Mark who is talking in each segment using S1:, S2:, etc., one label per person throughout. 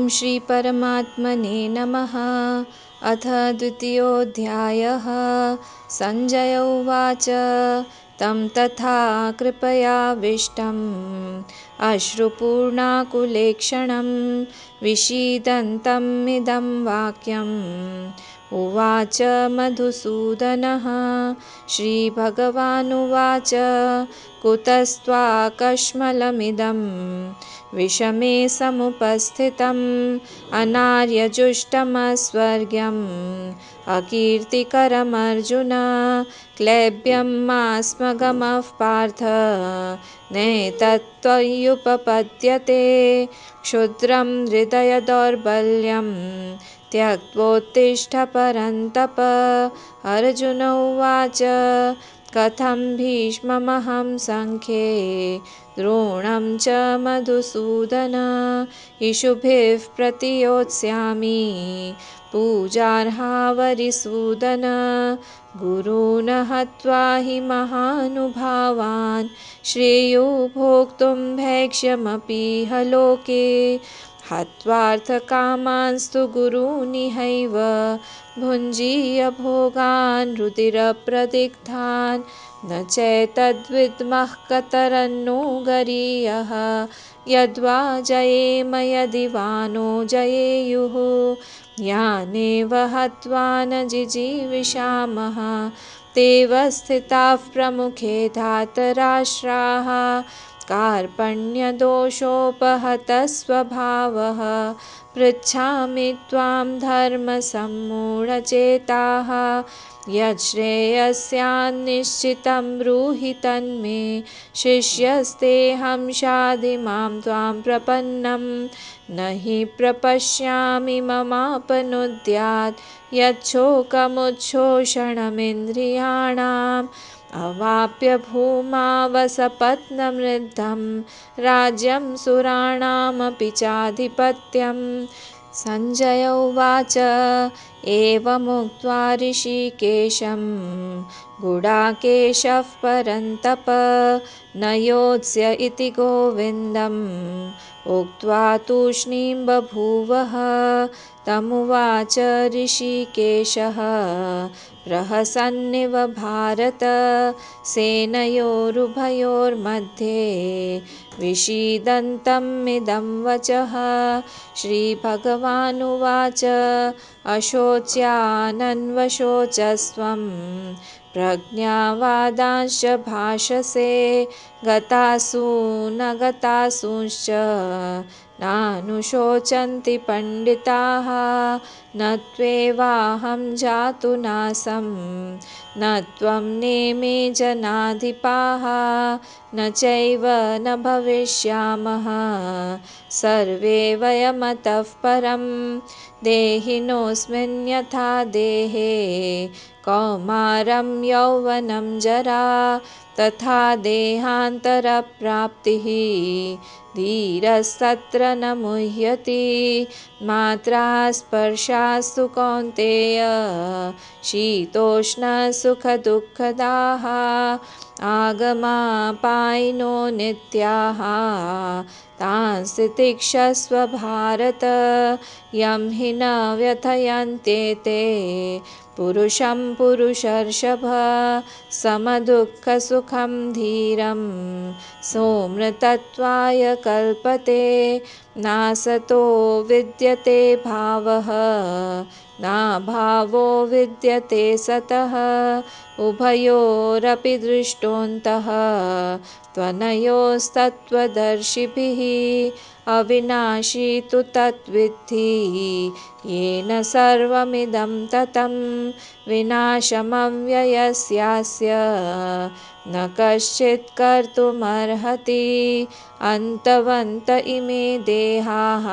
S1: श्रीपरमात्मने नमः। अथ द्वितीयोऽध्यायः। सञ्जय उवाच तं तथा कृपयाविष्टम् अश्रुपूर्णाकुलेक्षणं विषीदन्तमिदं वाक्यम् उवाच मधुसूदनः। श्रीभगवानुवाच कुतस्त्वाकश्मलमिदं विषमे समुपस्थितम् अनार्यजुष्टमस्वर्ग्यम् अकीर्तिकरमर्जुन। क्लैब्यं मास्मगमः पार्थ नैतत्त्वय्युपपद्यते। क्षुद्रं हृदयदौर्बल्यं त्यक्त्वोत्तिष्ठ परन्तप। अर्जुन उवाच कथं भीष्ममहं सङ्ख्ये द्रोणं च मधुसूदन इषुभिः प्रतियोत्स्यामि पूजार्हावरिसूदन। गुरून् हत्वा हि महानुभावान् श्रेयो भोक्तुं भैक्ष्यमपीह लोके। हत्वार्थकामांस्तु गुरूनिहैव भुञ्जीय भोगान् रुधिरप्रदिग्धान् न चैतद्विद्मः कतरन्नो गरीयः यद्वा जयेम यदि वा नो जयेयुः। यानेव हत्वा न जिजीविषामः तेव स्थिताः प्रमुखे धातराष्ट्राः। कार्पण्यदोषोपहतः स्वभावः पृच्छामि त्वां धर्मसम्मूढचेताः। यच्छ्रेयस्यान्निश्चितं ब्रूहि तन्मे शिष्यस्तेऽहं शाधि मां त्वां प्रपन्नं न हि प्रपश्यामि ममापनुद्यात् यच्छोकमुच्छोषणमिन्द्रियाणाम्। अवाप्य भूमावसपत्नमृद्धं राज्यं सुराणामपि चाधिपत्यम्। सञ्जय उवाच एवमुक्त्वा ऋषिकेशं गुडाकेशः परन्तप न योत्स्य इति गोविन्दम् उक्त्वा तूष्णीं बभूवः। तमुवाच ऋषिकेशः प्रहसन्निव भारत सेनयोरुभयोर्मध्ये विषीदन्तमिदं वचः। श्रीभगवानुवाच अशोच्यानन्वशोचस्त्वं प्रज्ञावादांश्च भाषसे गतासु न गतासूंश्च नानुशोचन्ति पंडिताः। न त्वेवाहं जातु नासं न त्वं नेमे जनाधिपाः न चैव न भविष्यामः सर्वे वयमतः परं। देहिनोऽस्मिन् यथा देहे कौमारं यौवनं जरा तथा देहान्तरप्राप्तिः धीरस्तत्र न मुह्यति। मात्रा स्पर्शास्तु कौन्तेय शीतोष्णसुखदुःखदाः आगमापायिनो नित्याः तान् तितिक्षस्व भारत। यं हि न व्यथयन्त्येते पुरुषं पुरुषर्षभ समदुःखसुखं धीरं सोमृतत्वाय कल्पते। नासतो विद्यते भावः नाभावो विद्यते सतः उभयोरपि दृष्टोऽन्तः त्वनयोस्तत्त्वदर्शिभिः। अविनाशी तु तत्विद्धि येन सर्वमिदं ततं विनाशमव्ययस्यास्य न कश्चित् कर्तुमर्हति। अन्तवन्त इमे देहाः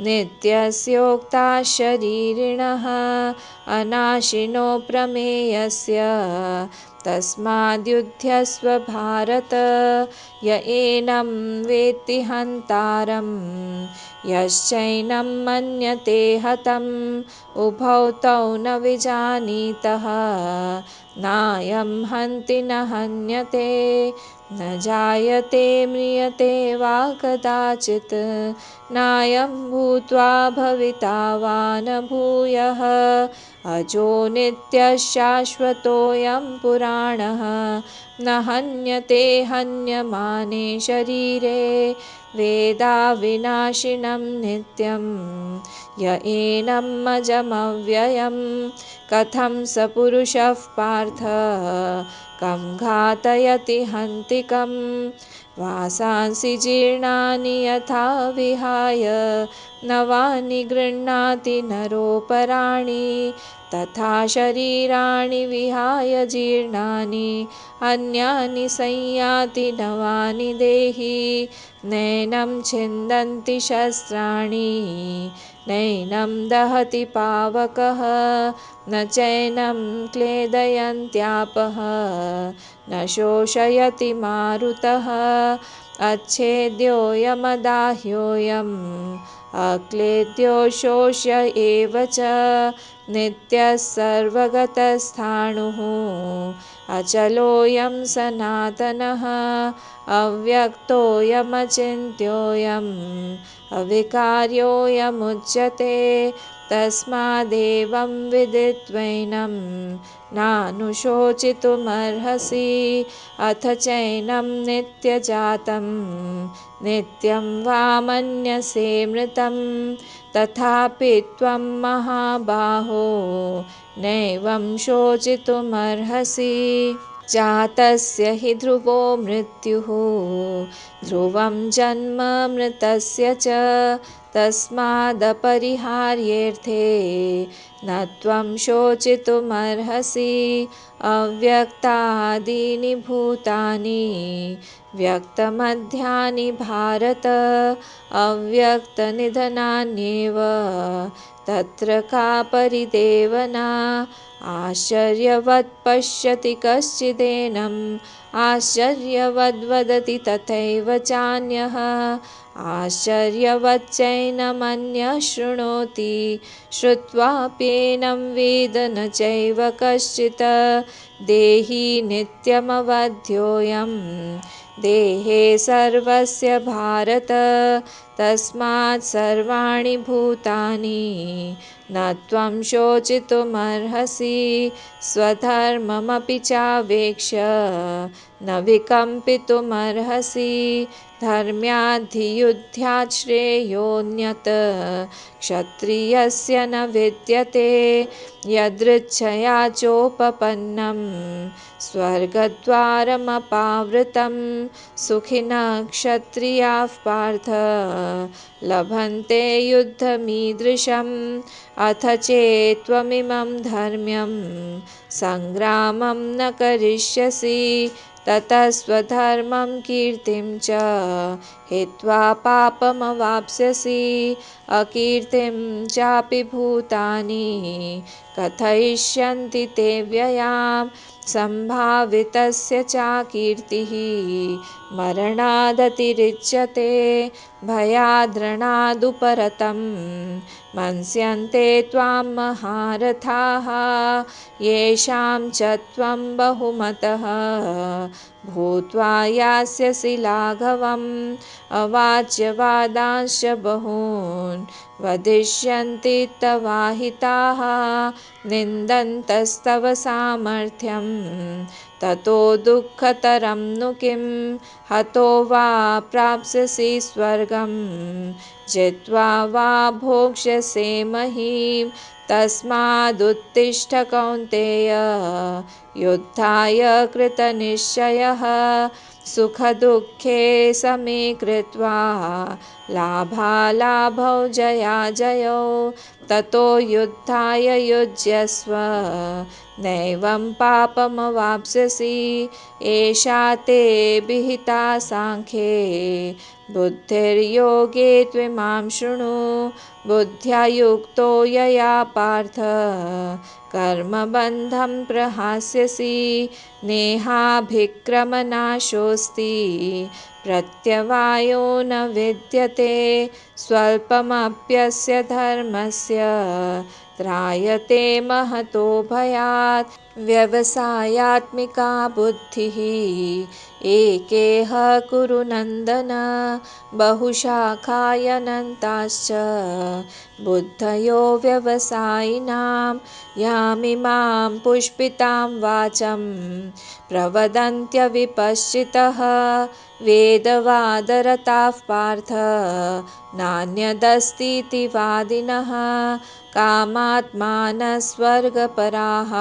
S1: नित्यस्योक्ता शरीरिणः अनाशिनो प्रमेयस्य तस्माद्युध्यस्व भारत। य एनं वेत्ति हन्तारं यश्चैनं मन्यते हतम् उभौ तौ न विजानीतः नायं हन्ति न हन्यते। न जायते म्रियते वा कदाचित् नायं भूत्वा भविता वा न भूयः अजो नित्यः शाश्वतोऽयं पुराणः न हन्यते हन्यमाने शरीरे वेदाविनाशिनं नित्यं य एनम् अजमव्ययं कथं स पुरुषः पार्थ कं घातयति हन्तिकं वासांसि जीर्णानि यथा विहाय नवानि गृह्णाति नरोपराणि तथा शरीराणि विहाय जीर्णानि अन्यानि संयाति नवानि देहि नैनं छिन्दन्ति शस्त्राणि नैनं दहति पावकः न चैनं क्लेदयन्त्यापः न शोषयति मारुतः अच्छेद्योऽयमदाह्योऽयम् अक्लेद्यो शोष्य एव च नित्यः सर्वगतस्थाणुः अचलोऽयं सनातनः अव्यक्तोऽयमचिन्त्योऽयम् अविकार्योऽयमुच्यते तस्मादेवं विदित्वैनं नानुशोचितुमर्हसि अथ चैनं नित्यजातं नित्यं वा मन्यसे मृतं तथापि त्वं महाबाहो नैवं शोचितुमर्हसि जातस्य हि ध्रुवो मृत्युः ध्रुवं जन्म मृतस्य च तस्मादपरिहार्येऽर्थे न त्वं शोचितुमर्हसि अव्यक्तादीनि भूतानि व्यक्तमध्यानि भारत अव्यक्तनिधनान्येव तत्र का परिदेवना आश्चर्यवत् पश्यति कश्चिदेनम् आश्चर्यवद्वदति तथैव चान्यः आश्चर्यवच्चैनमन्यः शृणोति श्रुत्वाप्येनं वेद न चैव कश्चित् देहि नित्यमवध्योऽयं देहे सर्वस्य भारत तस्मात् सर्वाणि भूतानि न त्वं शोचितुमर्हसि स्वधर्ममपि चावेक्ष्य न विकम्पितुमर्हसि धर्म्याधियुद्ध्यात् श्रेयोऽन्यत् क्षत्रियस्य न विद्यते यदृच्छया चोपपन्नं स्वर्गद्वारमपावृतं सुखिनः क्षत्रियाः पार्थ लभन्ते युद्धमीदृशम् अथ चेत्त्वमिमं धर्म्यं सङ्ग्रामं न करिष्यसि ततः स्वधर्मं कीर्तिं च हित्वा पापमवाप्स्यसि अकीर्तिं चापि भूतानि कथयिष्यन्ति ते व्ययां सम्भावितस्य चाकीर्तिः मरणादतिरिच्यते भयाद्रणादुपरतं मन्स्यन्ते त्वां महारथाः येषां च त्वं बहुमतः भूत्वा यास्यसि लाघवम् अवाच्यवादांश्च बहून् वदिष्यन्ति तवाहिताः निन्दन्तस्तव सामर्थ्यं ततो दुःखतरं नु किं हतो वा प्राप्स्यसि स्वर्गं जित्वा वा भोक्ष्यसे महीं तस्मादुत्तिष्ठ कौन्तेय युद्धाय कृतनिश्चयः सुखदुःखे समे कृत्वा लाभालाभौ जयाजयौ ततो युद्धाय युज्यस्व नैवं पापमवाप्स्यसि एषा ते विहिता साङ्ख्ये बुद्धिर्योगे त्विमां शृणु बुद्ध्या युक्तो यया पार्थ कर्मबन्धं प्रहास्यसि नेहाभिक्रमनाशोऽस्ति प्रत्यवायो न विद्यते स्वल्पमप्यस्य धर्मस्य त्रायते महतो भयात्। व्यवसायात्मिका बुद्धिः एकेह कुरु नन्दन। बहुशाखायनन्ताश्च बुद्धयो व्यवसायिनां। यामिमां पुष्पितां वाचं प्रवदन्त्यविपश्चितः। वेदवादरताः पार्थ नान्यदस्तीति वादिनः। कामात्मानस्वर्गपराः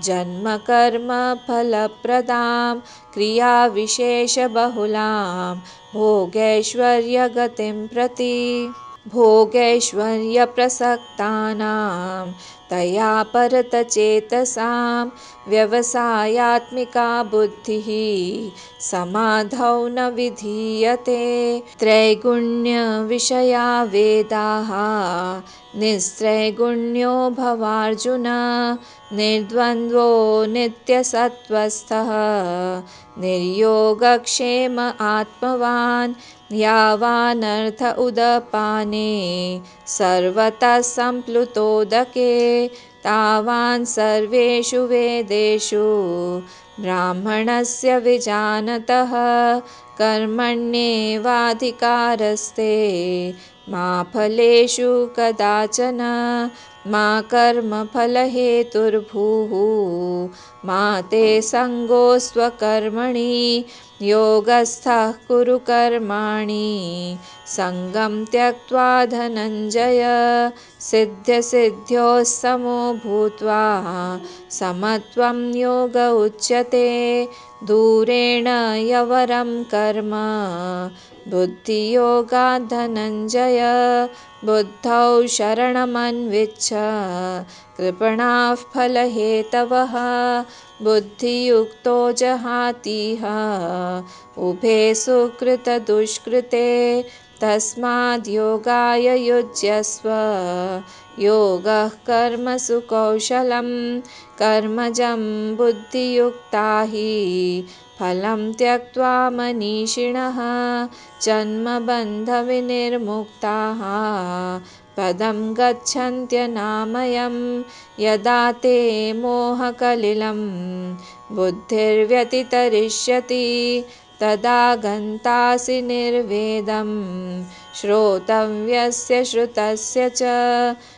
S1: जन्मकर्मफलप्रदां। क्रियाविशेषबहुलां भोगैश्वर्यगतिं प्रति। भोगैश्वर्यप्रसक्तानां तया परतचेतसां। व्यवसायात्मिका बुद्धिः समाधौ न विधीयते। त्रैगुण्यविषया वेदाः निस्त्रैगुण्यो भवार्जुन। निर्द्वन्द्वो नित्यसत्त्वस्थः निर्योगक्षेम आत्मवान्। यावानर्थ उदपाने सर्वतः सम्प्लुतोदके। तावान् सर्वेषु वेदेषु ब्राह्मणस्य विजानतः। कर्मण्येवाधिकारस्ते मा फलेषु कदाचन। मा कर्मफलहेतुर्भूः मा ते सङ्गोऽस्त्वकर्मणि। योगस्थः कुरु कर्माणि सङ्गं त्यक्त्वा धनञ्जय। सिद्ध्यसिद्ध्योः समो भूत्वा समत्वं योग उच्यते। दूरेण यवरं कर्म बुद्धियोगात् धनञ्जय। बुद्धौ शरणमन्विच्छ कृपणाः फलहेतवः। बुद्धियुक्तो जहातीह उभे सुकृतदुष्कृते। तस्माद् योगाय युज्यस्व योगः कर्मसु कौशलं। कर्मजं बुद्धियुक्ता हि फलं त्यक्त्वा मनीषिणः। जन्मबन्धविनिर्मुक्ताः पदं गच्छन्त्यनामयम्। यदा ते मोहकलिलं बुद्धिर्व्यतितरिष्यति तदा गन्तासि निर्वेदं। श्रोतव्यस्य श्रुतस्य च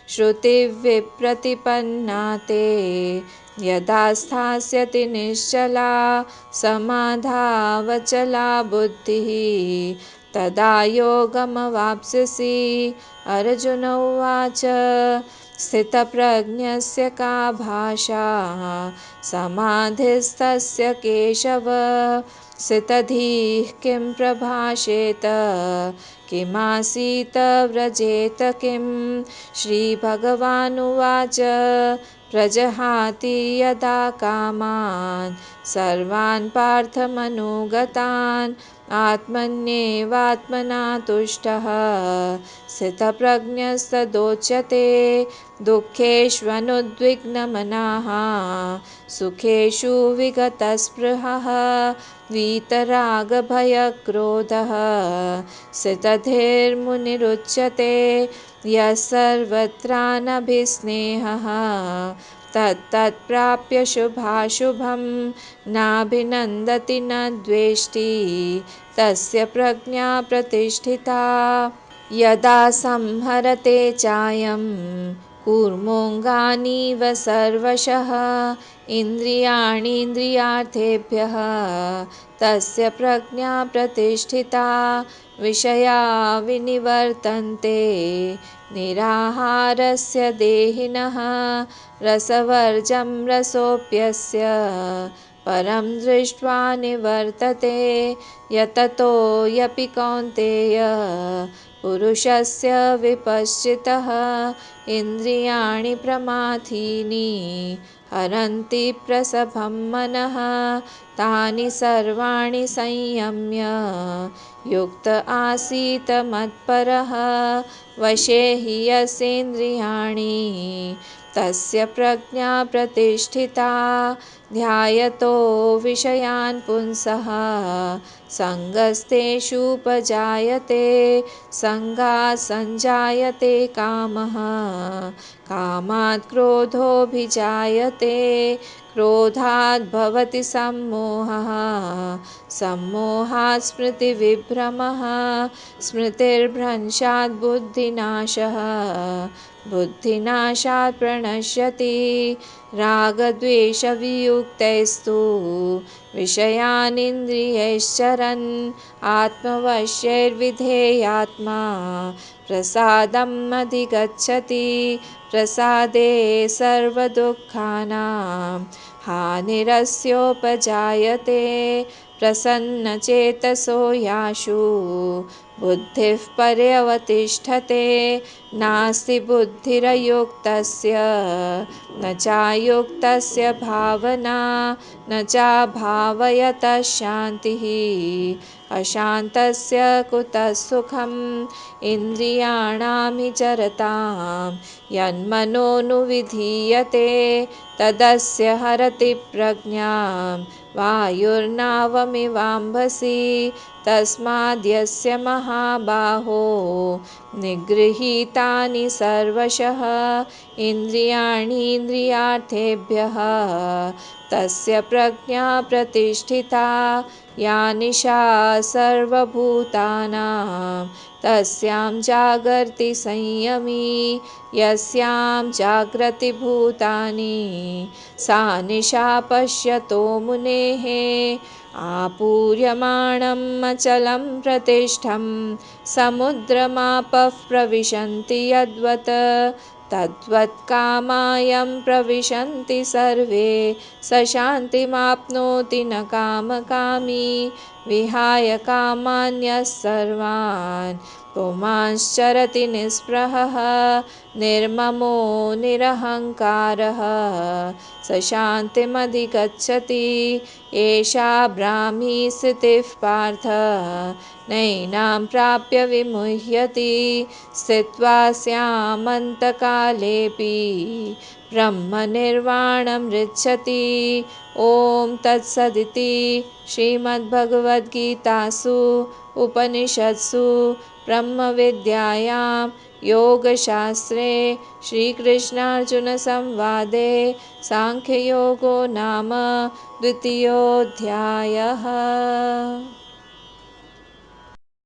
S1: श्रुतिविप्रतिपन्ना ते। यदा स्थास्यति निश्चला समाधावचला बुद्धिः तदा योगमवाप्स्यसि। अर्जुन उवाच स्थितप्रज्ञस्य का भाषा समाधिस्तस्य केशव। स्थितधीः किं प्रभाषेत किमासीत व्रजेत किं। श्रीभगवानुवाच प्रजहाति यदा कामान् सर्वान् पार्थमनुगतान्। आत्मन्येवात्मना तुष्टः स्थितप्रज्ञस्तदोच्यते। दुःखेष्वनुद्विग्नमनाः सुखेषु विगतस्पृहः। वीतरागभयक्रोधः स्थितधीर्मुनिरुच्यते। यः सर्वत्रानभिस्नेहः तत्तत्प्राप्य शुभाशुभं। नाभिनन्दति न द्वेष्टि तस्य प्रज्ञा प्रतिष्ठिता। यदा संहरते चायं कूर्मोऽङ्गानीव सर्वशः। इन्द्रियाणीन्द्रियार्थेभ्यः तस्य प्रज्ञा प्रतिष्ठिता। विषया विनिवर्तन्ते निराहारस्य देहिनः। रसवर्जं रसोऽप्यस्य परं दृष्ट्वा निवर्तते। यततो यपि कौन्तेय पुरुषस्य विपश्चितः। इन्द्रियाणि प्रमाथीनि हरन्ति प्रसभं मनः। तानि सर्वाणि संयम्य युक्त आसीत् मत्परः। वशे हि यस्येन्द्रियाणि तस्य प्रज्ञा प्रतिष्ठिता। ध्यायतो विषयान् पुंसः सङ्गस्तेषुपजायते। सङ्गात् सञ्जायते कामः, कामात् क्रोधोऽभिजायते। क्रोधात् भवति सम्मोहः, सम्मोहात् स्मृतिविभ्रमः। स्मृतिर्भ्रंशात् बुद्धिनाशः, बुद्धिनाशात् प्रणश्यति। रागद्वेषवियुक्तैस्तु विषयानिन्द्रियैश्चरन् आत्मवश्यैर्विधेयात्मा प्रसादम् अधिगच्छति। प्रसादे सर्वदुःखानां हानिरस्योपजायते। प्रसन्नचेतसो यासु बुद्धिः पर्यवतिष्ठते। नास्ति बुद्धिरयुक्तस्य न चायुक्तस्य भावना, न चाभावयतः शान्तिः अशान्तस्य कुतः सुखम्। इन्द्रियाणां हि चरतां यन्मनोनुविधीयते तदस्य हरति प्रज्ञां। वायुर्नावमिवाम्भसि तस्माद्यस्य महाबाहो निगृहीतानि सर्वशः। इन्द्रियाणीन्द्रियार्थेभ्यः तस्य प्रज्ञा प्रतिष्ठिता। या निशा सर्वभूतानां तस्यां जागर्ति संयमी। यस्यां जाग्रति भूतानि सा निशा पश्यतो मुनेः। आपूर्यमाणम् अचलं प्रतिष्ठं समुद्रमापः प्रविशन्ति यद्वत्। तद्वत् कामायं प्रविशन्ति सर्वे। स शान्तिमाप्नोति न कामकामी। विहाय कामान्यः सर्वान् पुमांश्चरति निःस्पृहः। निर्ममो निरहङ्कारः स शान्तिमधिगच्छति। एषा ब्राह्मी स्थितिः पार्थ नैनां प्राप्य विमुह्यति। स्थित्वा स्यामन्तकालेऽपि ब्रह्मनिर्वाणमृच्छति। ॐ तत्सदिति श्रीमद्भगवद्गीतासु उपनिषत्सु ब्रह्मविद्यायां योगशास्त्रे श्रीकृष्णार्जुनसंवादे साङ्ख्ययोगो नाम द्वितीयोऽध्यायः।